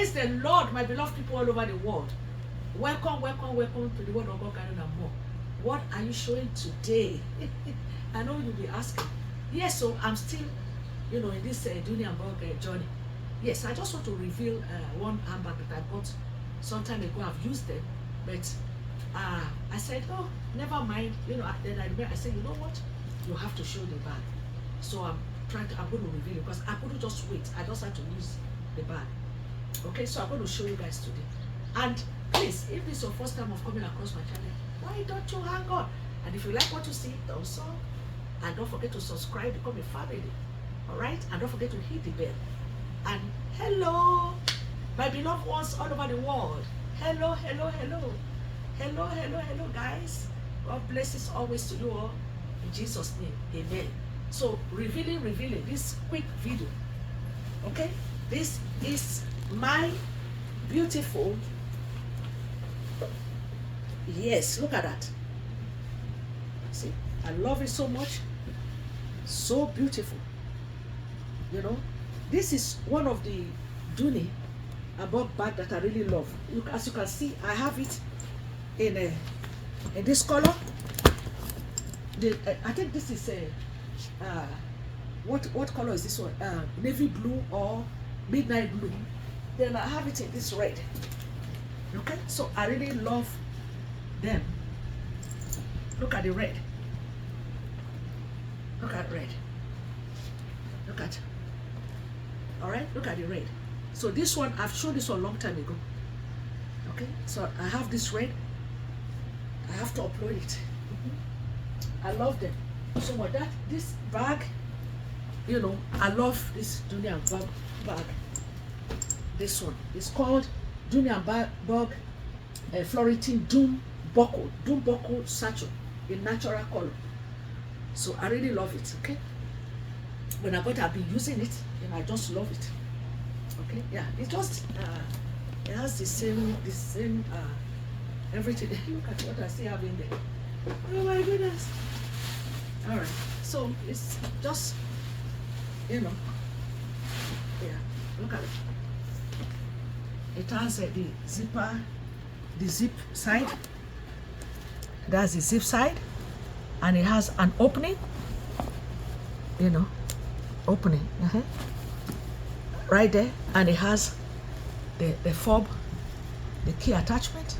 Praise the Lord, my beloved people all over the world. Welcome, welcome, welcome to the Word of God Gathering and More. What are you showing today? I know you'll be asking. Yes, so I'm still, in this Dooney and Bourke journey. Yes, I just want to reveal one handbag that I bought some time ago. I've used them, but I said, oh, never mind. Then I remember, I said, you know what? You have to show the bag. So I'm going to reveal it because I couldn't just wait. I just had to use the bag. Okay, so I'm going to show you guys today. And please, if this is your first time of coming across my channel, why don't you hang on? And if you like what you see, thumbs up. And don't forget to subscribe, become a family. Alright? And don't forget to hit the bell. And hello, my beloved ones all over the world. Hello, hello, hello. Hello, hello, hello, guys. God blesses always to you all. In Jesus' name, amen. So, revealing this quick video. Okay? This is my beautiful, yes, look at that. See, I love it so much. So beautiful. This is one of the Dooney and Bourke bag that I really love. As you can see, I have it in this color. I think this is what color is this one? Navy blue or midnight blue. Then I have it in this red. Okay, so I really love them. Look at the red. Look at red. Look at. All right, look at the red. So this one, I've shown this one a long time ago. Okay, so I have this red. I have to upload it. I love them so much. This bag, I love this Dooney and Bourke bag. This one is called Dooney and Bourke Florentine Bourke Satchel in natural color. So I really love it. Okay, when I got it, I've been using it and I just love it. Okay, yeah, it just it has the same everything. Look at what I still have in there. Oh my goodness. All right, so it's just yeah, look at it. It has the zipper, the zip side. That's the zip side, and it has an opening. Opening right there, and it has the fob, the key attachment.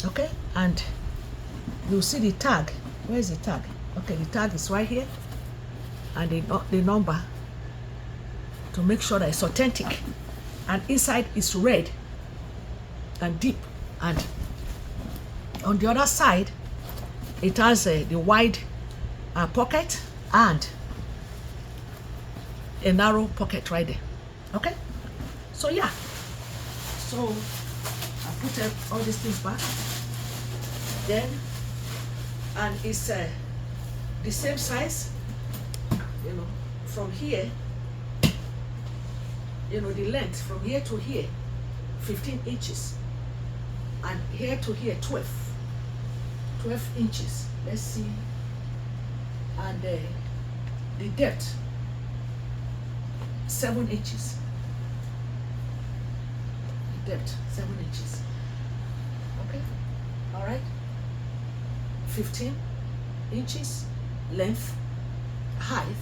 Okay, and you'll see the tag. Where is the tag? Okay, the tag is right here, and the number to make sure that it's authentic. And inside is red and deep, and on the other side it has the wide pocket and a narrow pocket right there. Okay, so yeah, so I put all these things back then, and it's the same size, from here, the length from here to here, 15 inches, and here to here, 12 inches. Let's see, and the depth, 7 inches. The depth, 7 inches. Okay, all right. 15 inches length, height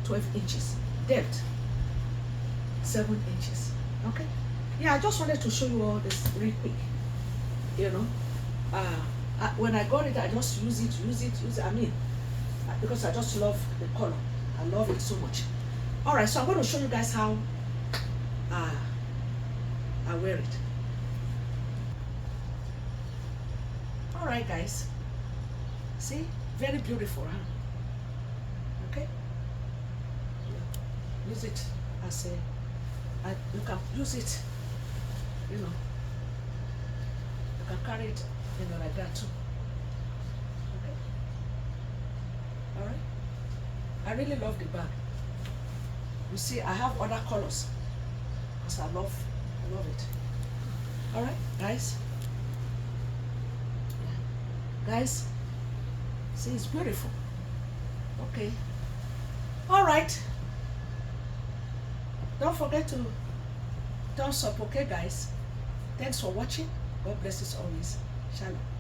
12 inches, depth 7 inches. Okay, yeah, I just wanted to show you all this real quick. When I got it, I just use it. I mean, because I just love the color. I love it so much. All right, so I'm going to show you guys how I wear it. All right, guys, see, very beautiful, huh? Okay, use it as you can use it, you can carry it, like that too. Okay, all right. I really love the bag. You see, I have other colors because I love it. All right, guys. Guys, see, it's beautiful. Okay, all right, don't forget to thumbs up, okay guys? Thanks for watching. God bless us always. Shalom.